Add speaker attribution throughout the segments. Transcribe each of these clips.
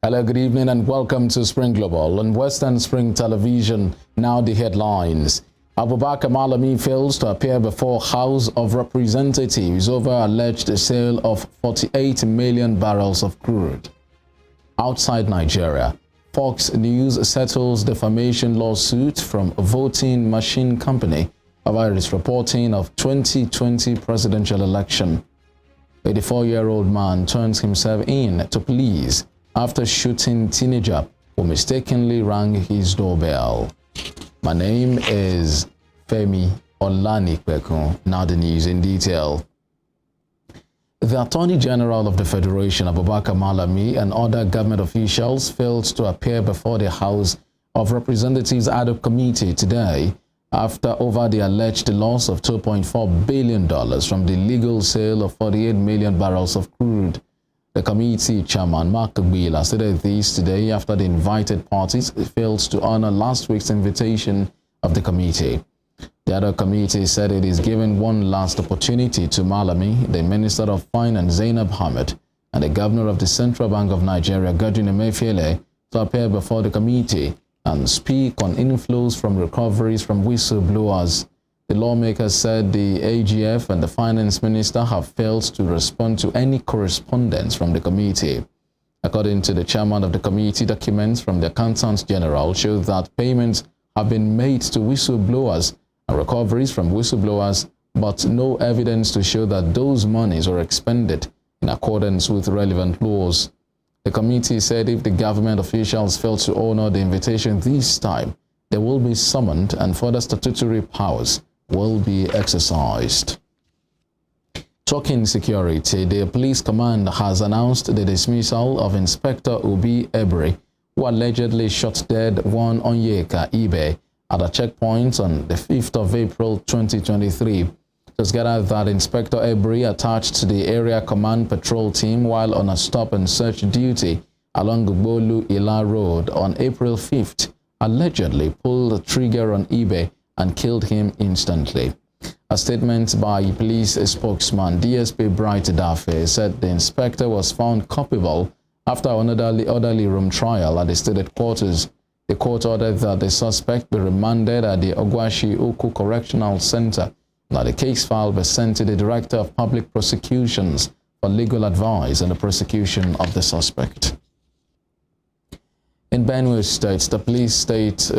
Speaker 1: Hello, good evening and welcome to Spring Global on Western Spring Television. Now the headlines. Abubakar Malami fails to appear before House of Representatives over alleged sale of 48 million barrels of crude. Outside Nigeria, Fox News settles defamation lawsuit from Voting Machine Company over its reporting of 2020 presidential election. A 84-year-old man turns himself in to police after shooting teenager who mistakenly rang his doorbell. My name is Femi Olanikpeku. Now the news in detail. The Attorney General of the Federation, Abubakar Malami, and other government officials failed to appear before the House of Representatives ad hoc committee today over the alleged loss of $2.4 billion from the illegal sale of 48 million barrels of crude. The committee chairman, Mark Agbila, stated this today after the invited parties failed to honor last week's invitation of the committee. The other committee said it is giving one last opportunity to Malami, the Minister of Finance, Zainab Ahmed, and the Governor of the Central Bank of Nigeria, Godwin Emefiele, to appear before the committee and speak on inflows from recoveries from whistleblowers. The lawmakers said the AGF and the Finance Minister have failed to respond to any correspondence from the committee. According to the chairman of the committee, documents from the Accountant General show that payments have been made to whistleblowers and recoveries from whistleblowers, but no evidence to show that those monies were expended in accordance with relevant laws. The committee said if the government officials fail to honor the invitation this time, they will be summoned and further statutory powers will be exercised. Talking security, the police command has announced the dismissal of Inspector Obi Ebre, who allegedly shot dead one Onyeka Ibe at a checkpoint on the 5th of April 2023. Just gathered that Inspector Ebre, attached to the area command patrol team while on a stop and search duty along Gbolu Ila Road on April 5th, allegedly pulled the trigger on Ibe and killed him instantly. A statement by police spokesman DSP Bright Dafe said the inspector was found culpable after an orderly room trial at the state headquarters. The court ordered that the suspect be remanded at the Ogwashi Oku Correctional Center and that the case file be sent to the Director of Public Prosecutions for legal advice on the prosecution of the suspect. In Benue State, the police state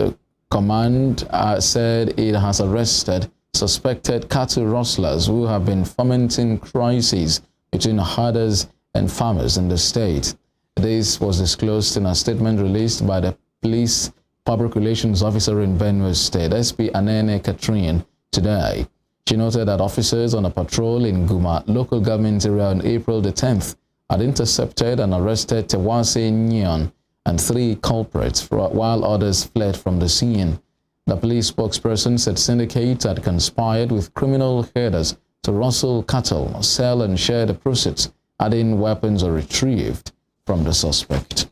Speaker 1: command said it has arrested suspected cattle rustlers who have been fomenting crises between herders and farmers in the state. This was disclosed in a statement released by the police public relations officer in Benue State, SP Anene Catherine, today. She noted that officers on a patrol in Guma local government area on April the 10th had intercepted and arrested Tewase Nyon and 3 culprits while others fled from the scene. The police spokesperson said syndicates had conspired with criminal herders to rustle cattle, sell and share the proceeds, adding weapons are retrieved from the suspect.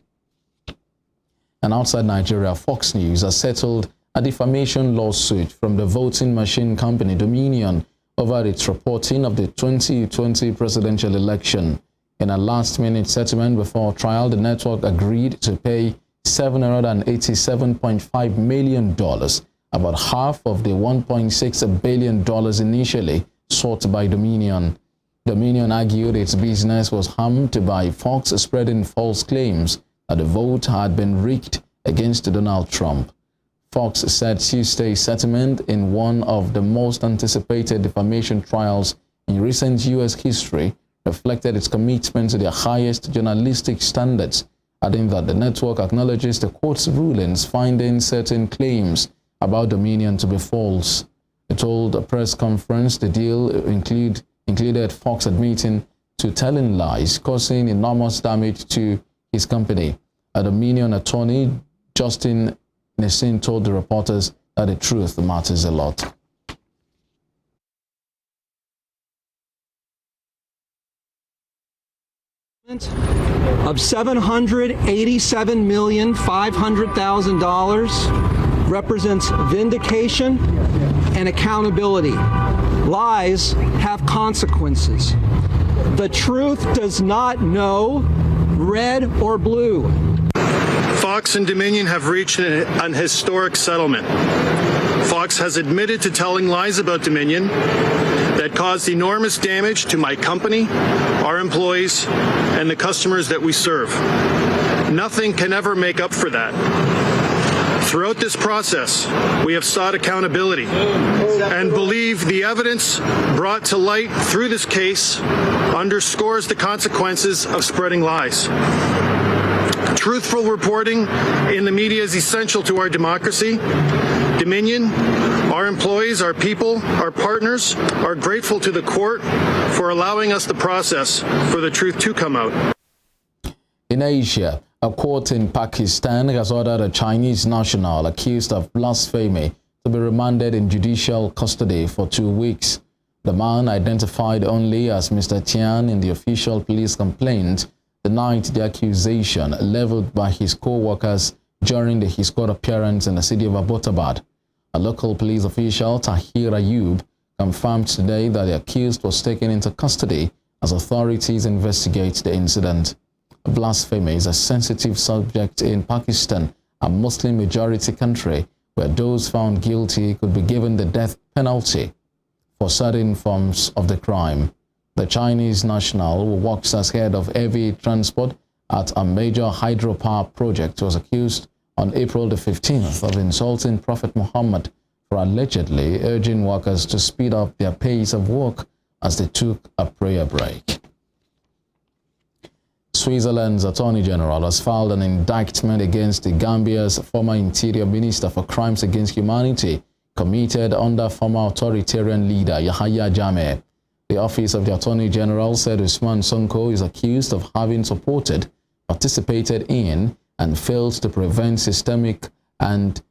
Speaker 1: And outside Nigeria, Fox News has settled a defamation lawsuit from the Voting Machine Company Dominion over its reporting of the 2020 presidential election. In a last-minute settlement before trial, the network agreed to pay $787.5 million, about half of the $1.6 billion initially sought by Dominion. Dominion argued its business was harmed by Fox spreading false claims that the vote had been rigged against Donald Trump. Fox said Tuesday's settlement in one of the most anticipated defamation trials in recent U.S. history reflected its commitment to the highest journalistic standards, adding that the network acknowledges the court's rulings finding certain claims about Dominion to be false. It told a press conference the deal included Fox admitting to telling lies, causing enormous damage to his company. A Dominion attorney, Justin Nessin, told the reporters that the truth matters a lot.
Speaker 2: Of $787,500,000 represents vindication and accountability. Lies have consequences. The truth does not know red or blue.
Speaker 3: Fox and Dominion have reached an historic settlement. Fox has admitted to telling lies about Dominion that caused enormous damage to my company, our employees, and the customers that we serve. Nothing can ever make up for that. Throughout this process, we have sought accountability and believe the evidence brought to light through this case underscores the consequences of spreading lies. Truthful reporting in the media is essential to our democracy. Dominion, our employees, our people, our partners are grateful to the court for allowing us the process for the truth to come out.
Speaker 1: In Asia, a court in Pakistan has ordered a Chinese national accused of blasphemy to be remanded in judicial custody for 2 weeks. The man, identified only as Mr. Tian in the official police complaint, denied the accusation leveled by his co-workers during his court appearance in the city of Abbottabad. A local police official, Tahir Ayub, confirmed today that the accused was taken into custody as authorities investigate the incident. Blasphemy is a sensitive subject in Pakistan, a Muslim-majority country where those found guilty could be given the death penalty for certain forms of the crime. The Chinese national, who works as head of heavy transport at a major hydropower project, was accused on April the 15th of insulting Prophet Muhammad for allegedly urging workers to speed up their pace of work as they took a prayer break. Switzerland's Attorney General has filed an indictment against the Gambia's former Interior Minister for crimes against humanity committed under former authoritarian leader Yahya Jammeh. The Office of the Attorney General said Usman Sonko is accused of having supported, participated in, and failed to prevent systemic and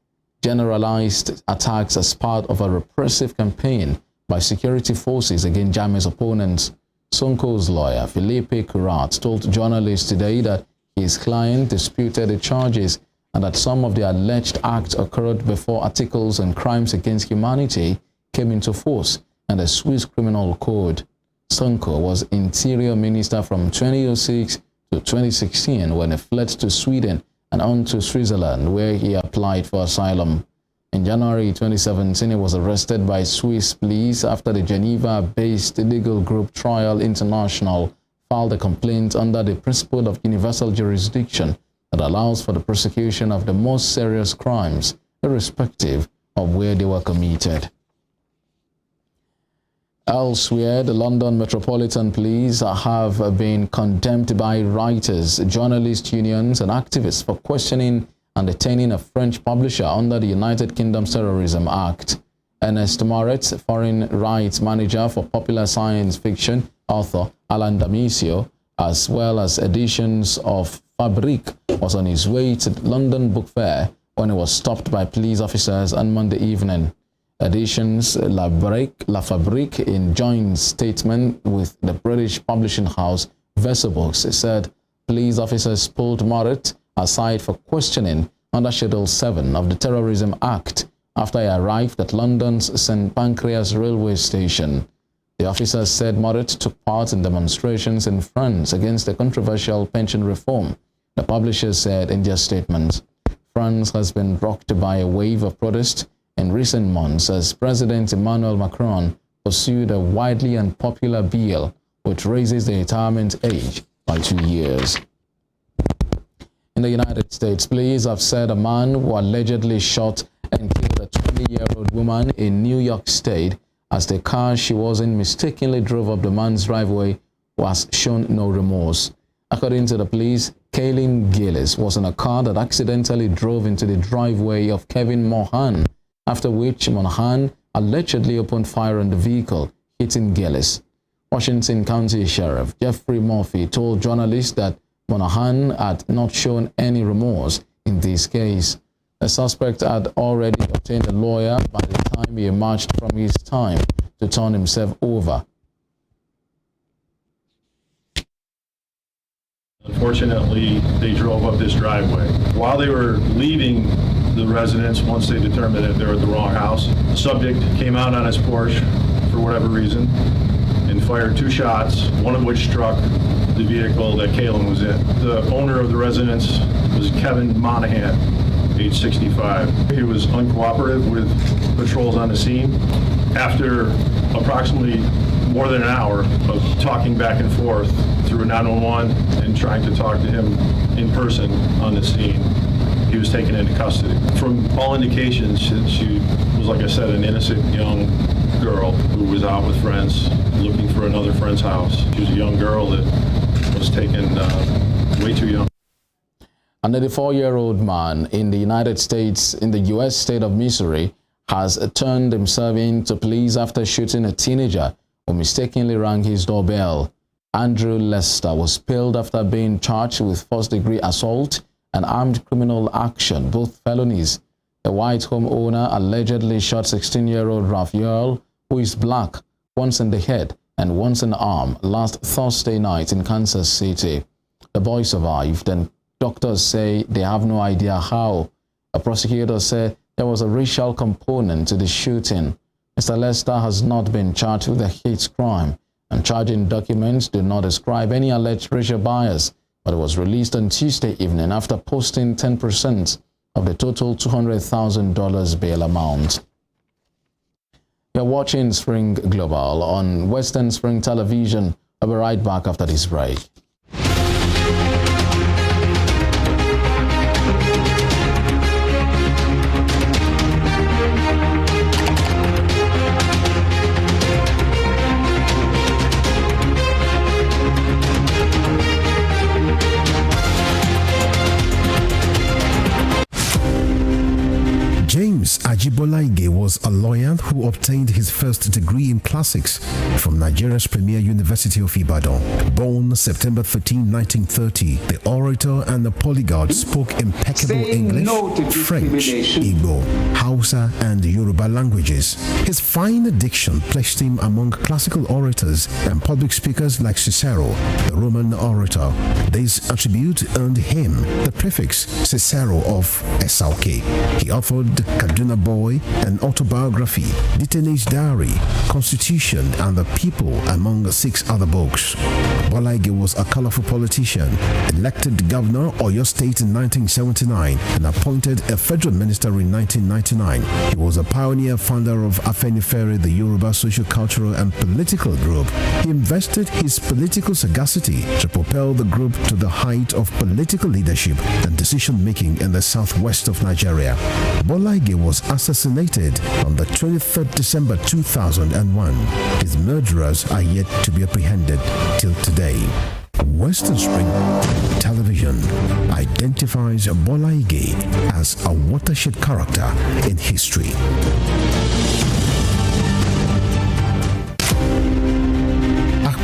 Speaker 1: generalized attacks as part of a repressive campaign by security forces against Jammeh's opponents. Sonko's lawyer, Philippe Kurat, told journalists today that his client disputed the charges and that some of the alleged acts occurred before articles on crimes against humanity came into force and the Swiss Criminal Code. Sonko was Interior Minister from 2006 to 2016 when he fled to Sweden and on to Switzerland, where he applied for asylum. In January 2017, he was arrested by Swiss police after the Geneva-based legal group Trial International filed a complaint under the principle of universal jurisdiction that allows for the prosecution of the most serious crimes, irrespective of where they were committed. Elsewhere, the London Metropolitan Police have been condemned by writers, journalist unions and activists for questioning and detaining a French publisher under the United Kingdom's Terrorism Act. Ernest Moritz, foreign rights manager for popular science fiction author Alan Damasio, as well as editions of Fabrique, was on his way to the London Book Fair when he was stopped by police officers on Monday evening. Editions La Fabrique, in joint statement with the British publishing house VersaBooks, said police officers pulled Moritz aside for questioning under Schedule 7 of the Terrorism Act after he arrived at London's St. Pancras railway station. The officers said Moritz took part in demonstrations in France against the controversial pension reform. The publishers said in their statement, France has been rocked by a wave of protest in recent months as President Emmanuel Macron pursued a widely unpopular bill which raises the retirement age by 2 years. In the United States, police have said a man who allegedly shot and killed a 20-year-old woman in New York State as the car she was in mistakenly drove up the man's driveway was shown no remorse. According to the police, Kaylin Gillis was in a car that accidentally drove into the driveway of Kevin Mohan, after which Mohan allegedly opened fire on the vehicle, hitting Gillis. Washington County Sheriff Jeffrey Murphy told journalists that Monahan had not shown any remorse in this case. The suspect had already obtained a lawyer by the time he emerged from his time to turn himself over.
Speaker 4: Unfortunately, they drove up this driveway. While they were leaving the residence, once they determined that they were at the wrong house, the subject came out on his porch for whatever reason and fired 2 shots, one of which struck the vehicle that Kalen was in. The owner of the residence was Kevin Monahan, age 65. He was uncooperative with patrols on the scene. After approximately more than an hour of talking back and forth through 911 and trying to talk to him in person on the scene, he was taken into custody. From all indications, she was, like I said, an innocent young girl who was out with friends looking for another friend's house. She was a young girl that was taken way too young.
Speaker 1: An 84-year-old man in the United States, in the U.S. state of Missouri, has turned himself in to police after shooting a teenager who mistakenly rang his doorbell. Andrew Lester was killed after being charged with first-degree assault and armed criminal action, both felonies. The white home owner allegedly shot 16-year-old Raphael, who is black, once in the head and once in the arm last Thursday night in Kansas City. The boy survived, and doctors say they have no idea how. A prosecutor said there was a racial component to the shooting. Mr. Lester has not been charged with a hate crime, and charging documents do not describe any alleged racial bias, but it was released on Tuesday evening after posting 10% of the total $200,000 bail amount. You're watching Spring Global on Western Spring Television. I'll be right back after this break.
Speaker 5: James Ajibolaige was a lawyer who obtained his first degree in classics from Nigeria's premier University of Ibadan. Born September 13, 1930, the orator and the polyglot spoke impeccable English, French, Igbo, Hausa, and Yoruba languages. His fine diction placed him among classical orators and public speakers like Cicero, the Roman orator. This attribute earned him the prefix Cicero of Esauke. He authored Kaduna Boy, an autobiography, Detainage Diary, Constitution, and the People, among 6 other books. Bolaige was a colorful politician, elected governor of Oyo State in 1979 and appointed a federal minister in 1999. He was a pioneer founder of Afenifere, the Yoruba social, cultural, and political group. He invested his political sagacity to propel the group to the height of political leadership and decision-making in the southwest of Nigeria. Bolaige was assassinated on the 23rd December 2001. His murderers are yet to be apprehended till today. Western Spring Television identifies Bolaige as a watershed character in history.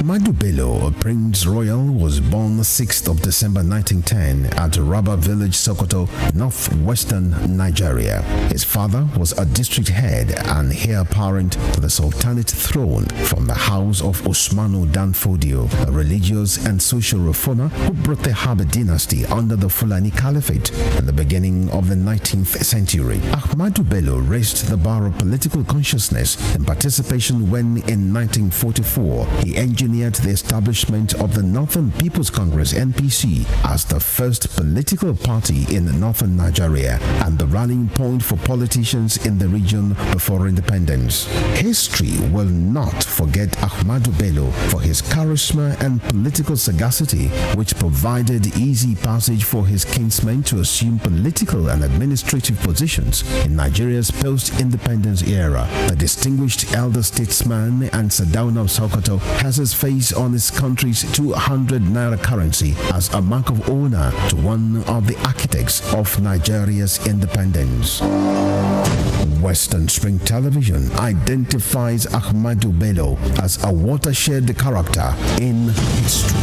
Speaker 5: Ahmadu Bello, Prince Royal, was born 6th of December 1910 at Raba Village, Sokoto, northwestern Nigeria. His father was a district head and heir apparent to the Sultanate throne from the house of Usmanu Danfodio, a religious and social reformer who brought the Habib dynasty under the Fulani Caliphate in the beginning of the 19th century. Ahmadu Bello raised the bar of political consciousness and participation when, in 1944, he engineered the establishment of the Northern People's Congress (NPC) as the first political party in northern Nigeria and the rallying point for politicians in the region before independence. History will not forget Ahmadu Bello for his charisma and political sagacity, which provided easy passage for his kinsmen to assume political and administrative positions in Nigeria's post-independence era. The distinguished elder statesman and Sardauna of Sokoto has his face on his country's 200 naira currency as a mark of honor to one of the architects of Nigeria's independence. Western Spring Television identifies Ahmadu Bello as a watershed character in history.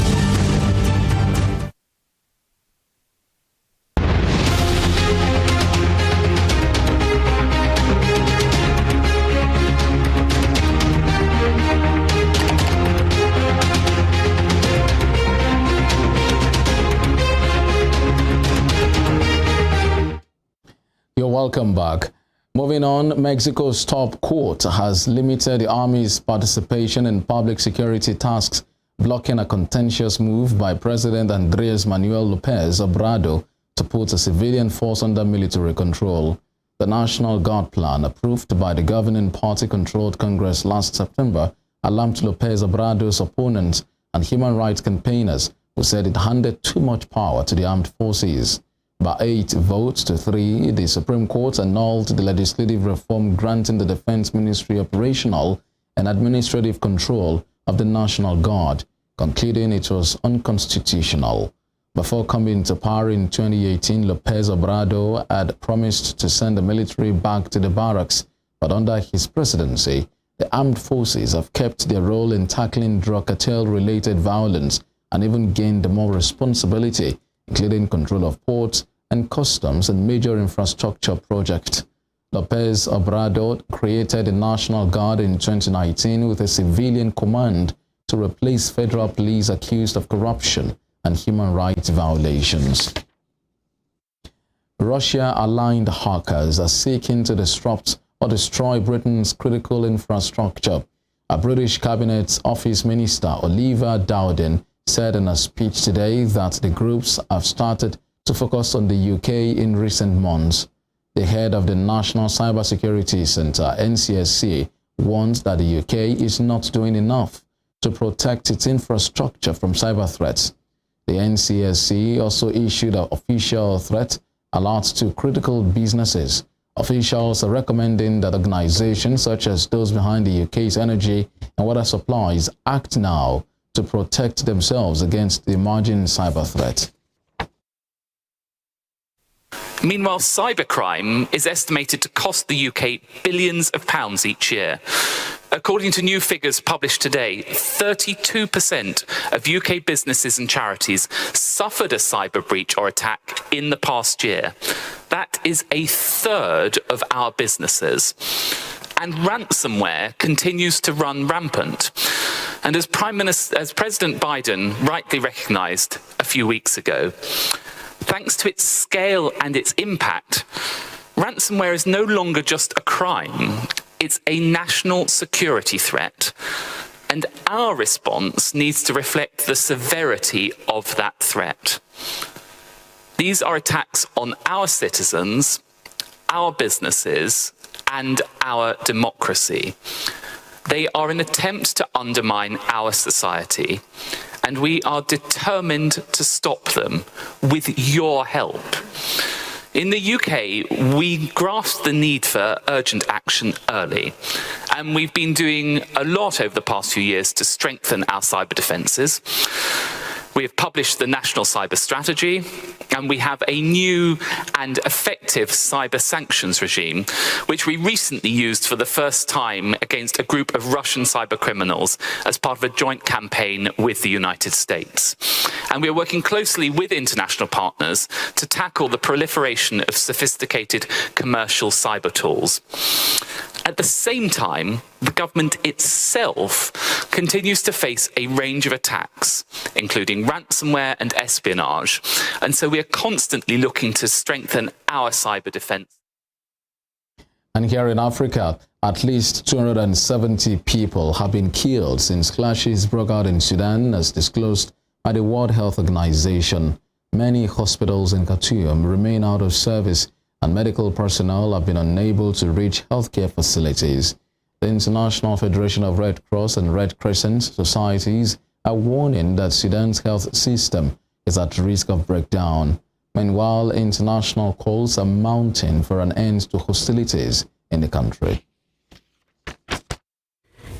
Speaker 1: Welcome back. Moving on, Mexico's top court has limited the army's participation in public security tasks, blocking a contentious move by President Andrés Manuel López Obrador to put a civilian force under military control. The National Guard plan, approved by the governing party-controlled Congress last September, alarmed López Obrador's opponents and human rights campaigners who said it handed too much power to the armed forces. By 8 votes to 3, the Supreme Court annulled the legislative reform granting the Defense Ministry operational and administrative control of the National Guard, concluding it was unconstitutional. Before coming to power in 2018, López Obrador had promised to send the military back to the barracks, but under his presidency, the armed forces have kept their role in tackling drug cartel-related violence and even gained more responsibility, including control of ports and customs and major infrastructure projects. López Obrador created the National Guard in 2019 with a civilian command to replace federal police accused of corruption and human rights violations. Russia-aligned hackers are seeking to disrupt or destroy Britain's critical infrastructure. A British Cabinet Office Minister, Oliver Dowden, said in a speech today that the groups have started to focus on the UK in recent months. The head of the National Cybersecurity Centre, NCSC, warns that the UK is not doing enough to protect its infrastructure from cyber threats. The NCSC also issued an official threat alert to critical businesses. Officials are recommending that organizations such as those behind the UK's energy and water supplies act now to protect themselves against the emerging cyber threat.
Speaker 6: Meanwhile, cybercrime is estimated to cost the UK billions of pounds each year. According to new figures published today, 32% of UK businesses and charities suffered a cyber breach or attack in the past year. That is a third of our businesses. And ransomware continues to run rampant. And as President Biden rightly recognized a few weeks ago, thanks to its scale and its impact, ransomware is no longer just a crime, it's a national security threat. And our response needs to reflect the severity of that threat. These are attacks on our citizens, our businesses, and our democracy. They are an attempt to undermine our society, and we are determined to stop them with your help. In the UK, we grasped the need for urgent action early, and we've been doing a lot over the past few years to strengthen our cyber defences. We have published the National Cyber Strategy, and we have a new and effective cyber sanctions regime, which we recently used for the first time against a group of Russian cyber criminals as part of a joint campaign with the United States. And we are working closely with international partners to tackle the proliferation of sophisticated commercial cyber tools. At the same time, the government itself continues to face a range of attacks, including ransomware and espionage, and so we are constantly looking to strengthen our cyber defense.
Speaker 1: And here in Africa, at least 270 people have been killed since clashes broke out in Sudan, as disclosed by the World Health Organization. Many hospitals in Khartoum remain out of service, and medical personnel have been unable to reach healthcare facilities. The International Federation of Red Cross and Red Crescent Societies are warning that Sudan's health system is at risk of breakdown. Meanwhile, international calls are mounting for an end to hostilities in the country.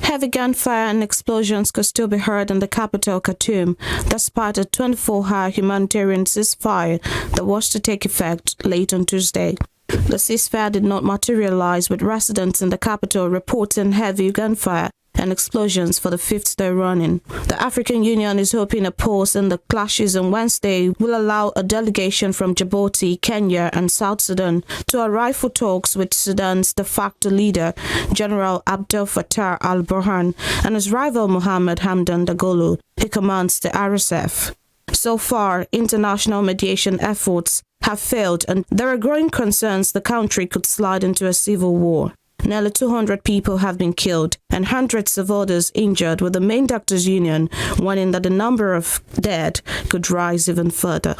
Speaker 7: Heavy gunfire and explosions could still be heard in the capital, Khartoum, despite a 24-hour humanitarian ceasefire that was to take effect late on Tuesday. The ceasefire did not materialize, with residents in the capital reporting heavy gunfire and explosions for the 5th day running. The African Union is hoping a pause in the clashes on Wednesday will allow a delegation from Djibouti, Kenya, and South Sudan to arrive for talks with Sudan's de facto leader, General Abdel Fattah al-Burhan, and his rival Mohamed Hamdan Dagalo, who commands the RSF. So far, international mediation efforts have failed, and there are growing concerns the country could slide into a civil war. Nearly 200 people have been killed and hundreds of others injured, with the main doctors' union warning that the number of dead could rise even further.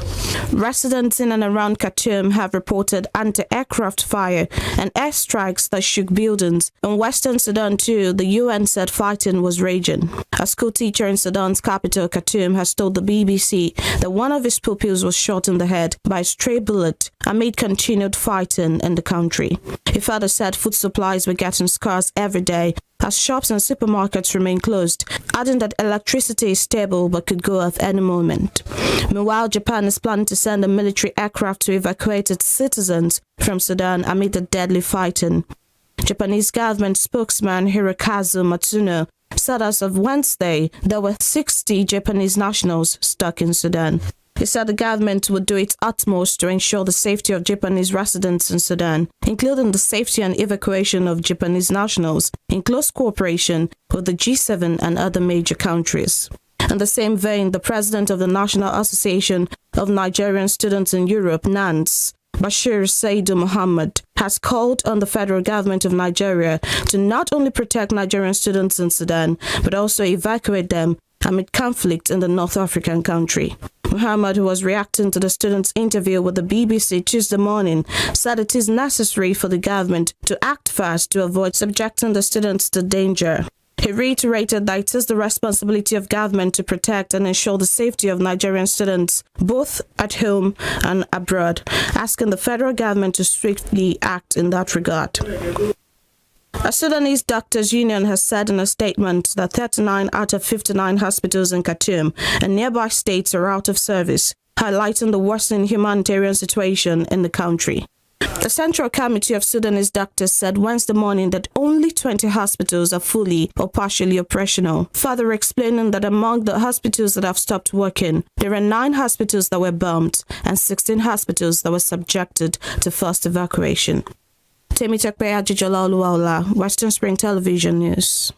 Speaker 7: Residents in and around Khartoum have reported anti-aircraft fire and airstrikes that shook buildings. In Western Sudan too, the UN said fighting was raging. A school teacher in Sudan's capital, Khartoum, has told the BBC that one of his pupils was shot in the head by a stray bullet amid continued fighting in the country. He further said food supplies were getting scarce every day as shops and supermarkets remain closed, adding that electricity is stable but could go off any moment. Meanwhile, Japan is planning to send a military aircraft to evacuate its citizens from Sudan amid the deadly fighting. Japanese government spokesman Hirokazu Matsuno said as of Wednesday there were 60 Japanese nationals stuck in Sudan. He said the government would do its utmost to ensure the safety of Japanese residents in Sudan, including the safety and evacuation of Japanese nationals, in close cooperation with the G7 and other major countries. In the same vein, the president of the National Association of Nigerian Students in Europe, NANS, Bashir Saidu Muhammad, has called on the federal government of Nigeria to not only protect Nigerian students in Sudan, but also evacuate them amid conflict in the North African country. Muhammad, who was reacting to the students' interview with the BBC Tuesday morning, said it is necessary for the government to act fast to avoid subjecting the students to danger. He reiterated that it is the responsibility of government to protect and ensure the safety of Nigerian students, both at home and abroad, asking the federal government to swiftly act in that regard. A Sudanese doctors' union has said in a statement that 39 out of 59 hospitals in Khartoum and nearby states are out of service, highlighting the worsening humanitarian situation in the country. The Central Committee of Sudanese Doctors said Wednesday morning that only 20 hospitals are fully or partially operational, further explaining that among the hospitals that have stopped working, there are 9 hospitals that were bombed and 16 hospitals that were subjected to forced evacuation. Temitakpe Ajijola Oluwaola, Western Spring Television News.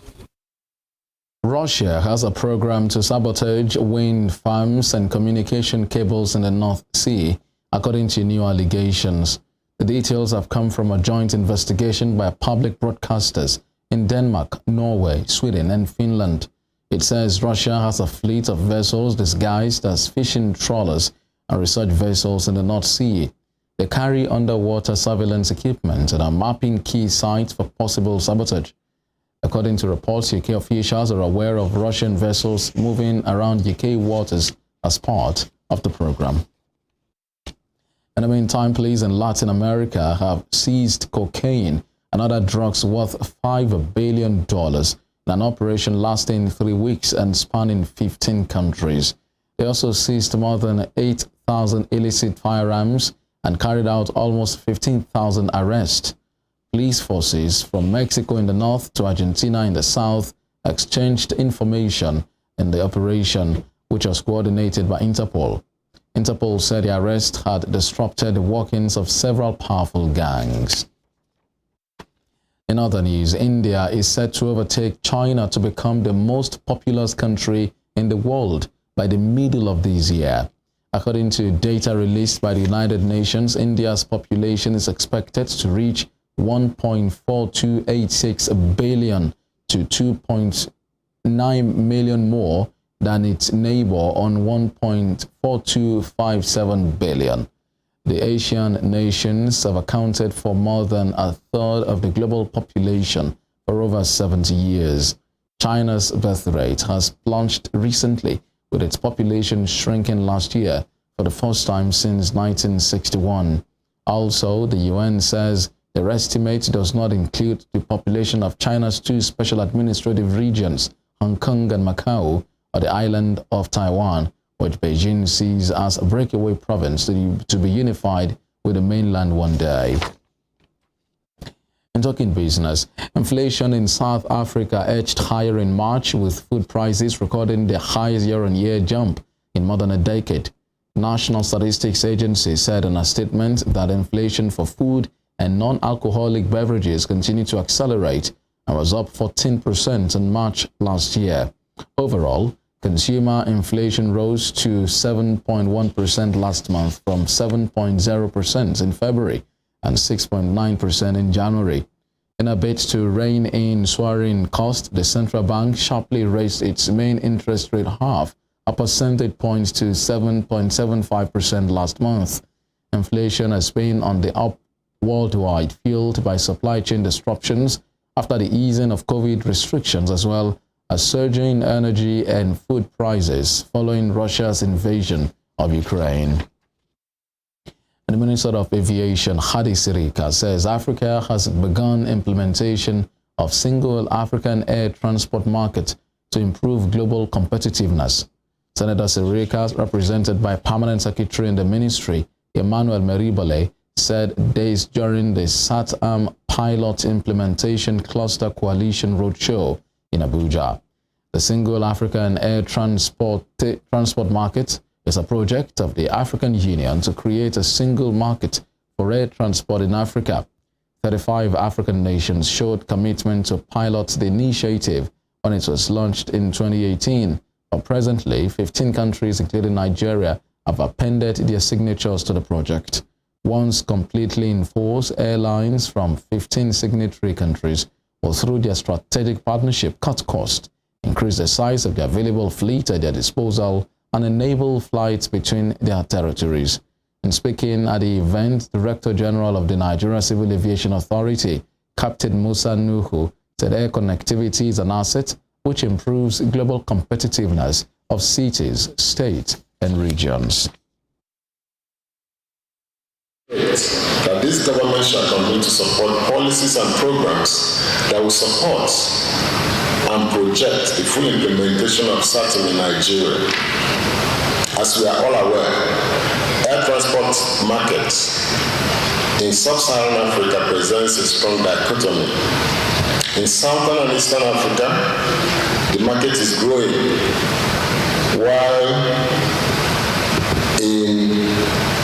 Speaker 1: Russia has a program to sabotage wind farms and communication cables in the North Sea, according to new allegations. The details have come from a joint investigation by public broadcasters in Denmark, Norway, Sweden, and Finland. It says Russia has a fleet of vessels disguised as fishing trawlers and research vessels in the North Sea. They carry underwater surveillance equipment and are mapping key sites for possible sabotage. According to reports, UK officials are aware of Russian vessels moving around UK waters as part of the program. In the meantime, police in Latin America have seized cocaine and other drugs worth $5 billion in an operation lasting 3 weeks and spanning 15 countries. They also seized more than 8,000 illicit firearms and carried out almost 15,000 arrests. Police forces from Mexico in the north to Argentina in the south exchanged information in the operation, which was coordinated by Interpol. Interpol said the arrest had disrupted the workings of several powerful gangs. In other news, India is set to overtake China to become the most populous country in the world by the middle of this year. According to data released by the United Nations, India's population is expected to reach 1.4286 billion to 2.9 million more than its neighbor on 1.4257 billion. The Asian nations have accounted for more than a third of the global population for over 70 years. China's birth rate has plunged recently, with its population shrinking last year for the first time since 1961. Also, the UN says their estimate does not include the population of China's 2 special administrative regions, Hong Kong and Macau, or the island of Taiwan, which Beijing sees as a breakaway province to be unified with the mainland one day. In talking business, inflation in South Africa edged higher in March, with food prices recording the highest year-on-year jump in more than a decade. National Statistics Agency said in a statement that inflation for food and non-alcoholic beverages continued to accelerate and was up 14% in March last year. Overall, Consumer inflation rose to 7.1% last month from 7.0% in February and 6.9% in January. In a bid to rein in soaring costs, the central bank sharply raised its main interest rate half a percentage point to 7.75% last month. Inflation has been on the up worldwide, fueled by supply chain disruptions after the easing of COVID restrictions, as well as surging energy and food prices following Russia's invasion of Ukraine. And the Minister of Aviation, Hadi Sirika, says Africa has begun implementation of single African air transport market to improve global competitiveness. Senator Sirika, represented by Permanent Secretary in the Ministry, Emmanuel Meribale, said days during the SATAM Pilot Implementation Cluster Coalition Roadshow in Abuja. The Single African Air Transport Market is a project of the African Union to create a single market for air transport in Africa. 35 African nations showed commitment to pilot the initiative when it was launched in 2018, but presently 15 countries, including Nigeria, have appended their signatures to the project. Once completely in force, airlines from 15 signatory countries will, through their strategic partnership, cut costs, increase the size of the available fleet at their disposal, and enable flights between their territories. In speaking at the event, Director General of the Nigeria Civil Aviation Authority, Captain Musa Nuhu, said air connectivity is an asset which improves global competitiveness of cities, states, and regions.
Speaker 8: That this government shall continue to support policies and programs that will support and project the full implementation of SATAM in Nigeria. As we are all aware, air transport markets in sub-Saharan Africa presents a strong dichotomy. In Southern and Eastern Africa, the market is growing, while in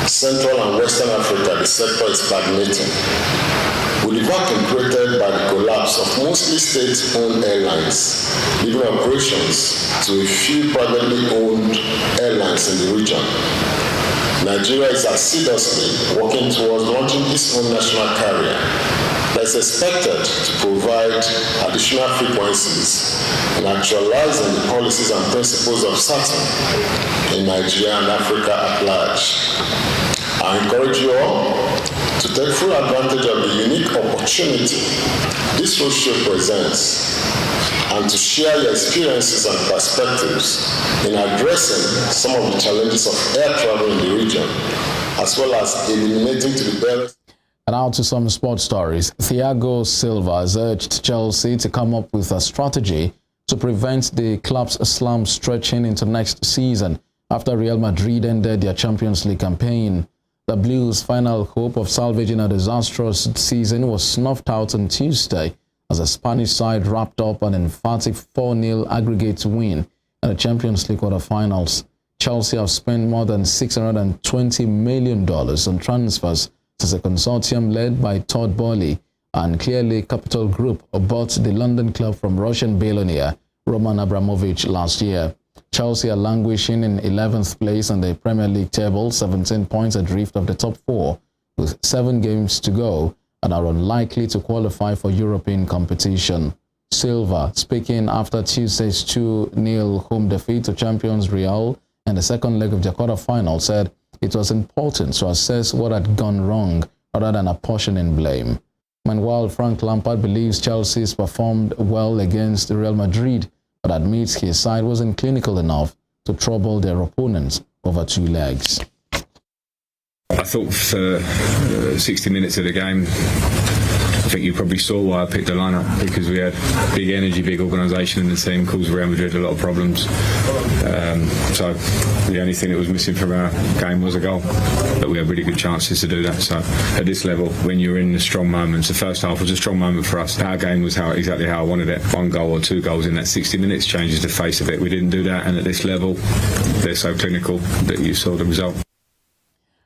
Speaker 8: Central and Western Africa, the sector is stagnating. With the vacuum created by the collapse of mostly state-owned airlines, leaving operations to a few privately owned airlines in the region, Nigeria is assiduously working towards launching its own national carrier that is expected to provide additional frequencies in actualizing the policies and principles of SATAM in Nigeria and Africa at large. I encourage you all to take full advantage of the unique opportunity this roadshow presents and to share your experiences and perspectives in addressing some of the challenges of air travel in the region, as well as eliminating to the barriers.
Speaker 1: And now to some sports stories. Thiago Silva has urged Chelsea to come up with a strategy to prevent the club's slump stretching into next season after Real Madrid ended their Champions League campaign. The Blues' final hope of salvaging a disastrous season was snuffed out on Tuesday as the Spanish side wrapped up an emphatic 4-0 aggregate win in the Champions League quarterfinals. Chelsea have spent more than $620 million on transfers since a consortium led by Todd Boehly and Clearly Capital Group bought the London club from Russian billionaire Roman Abramovich last year. Chelsea are languishing in 11th place on the Premier League table, 17 points adrift of the top four, with 7 games to go, and are unlikely to qualify for European competition. Silva, speaking after Tuesday's 2-0 home defeat to champions Real in the second leg of the quarterfinal, said it was important to assess what had gone wrong rather than apportioning blame. Meanwhile, Frank Lampard believes Chelsea's performed well against Real Madrid, but admits his side wasn't clinical enough to trouble their opponents over 2 legs.
Speaker 9: I thought for 60 minutes of the game, I think you probably saw why I picked the lineup, because we had big energy, big organisation in the team, caused Real Madrid a lot of problems. So the only thing that was missing from our game was a goal. But we had really good chances to do that. So at this level, when you're in the strong moments, the first half was a strong moment for us. Our game was exactly how I wanted it. 1 goal or 2 goals in that 60 minutes changes the face of it. We didn't do that, and at this level, they're so clinical that you saw the result.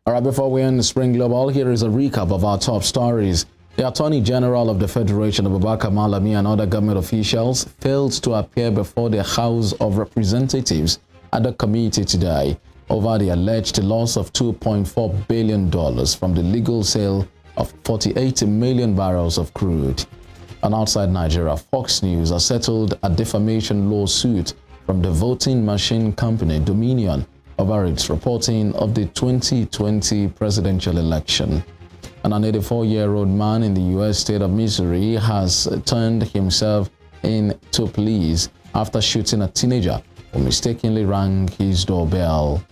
Speaker 1: All right, before we end the Spring Global, here is a recap of our top stories. The Attorney General of the Federation, Abubakar Malami, and other government officials failed to appear before the House of Representatives at the committee today over the alleged loss of $2.4 billion from the legal sale of 48 million barrels of crude. And outside Nigeria, Fox News has settled a defamation lawsuit from the voting machine company Dominion over its reporting of the 2020 presidential election. And an 84-year-old man in the U.S. state of Missouri has turned himself in to police after shooting a teenager who mistakenly rang his doorbell.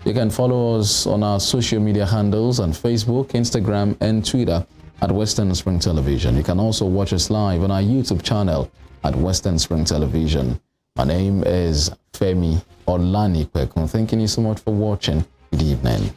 Speaker 1: You can follow us on our social media handles on Facebook, Instagram, and Twitter at Western Spring Television. You can also watch us live on our YouTube channel at Western Spring Television. My name is Femi Olanikwekun. Thank you so much for watching. Good evening.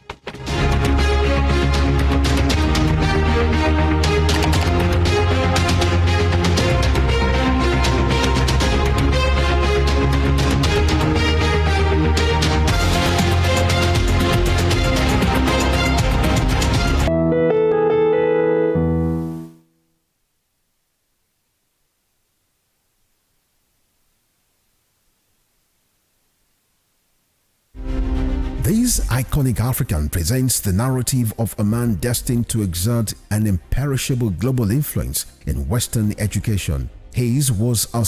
Speaker 5: This iconic African presents the narrative of a man destined to exert an imperishable global influence in Western education. His was a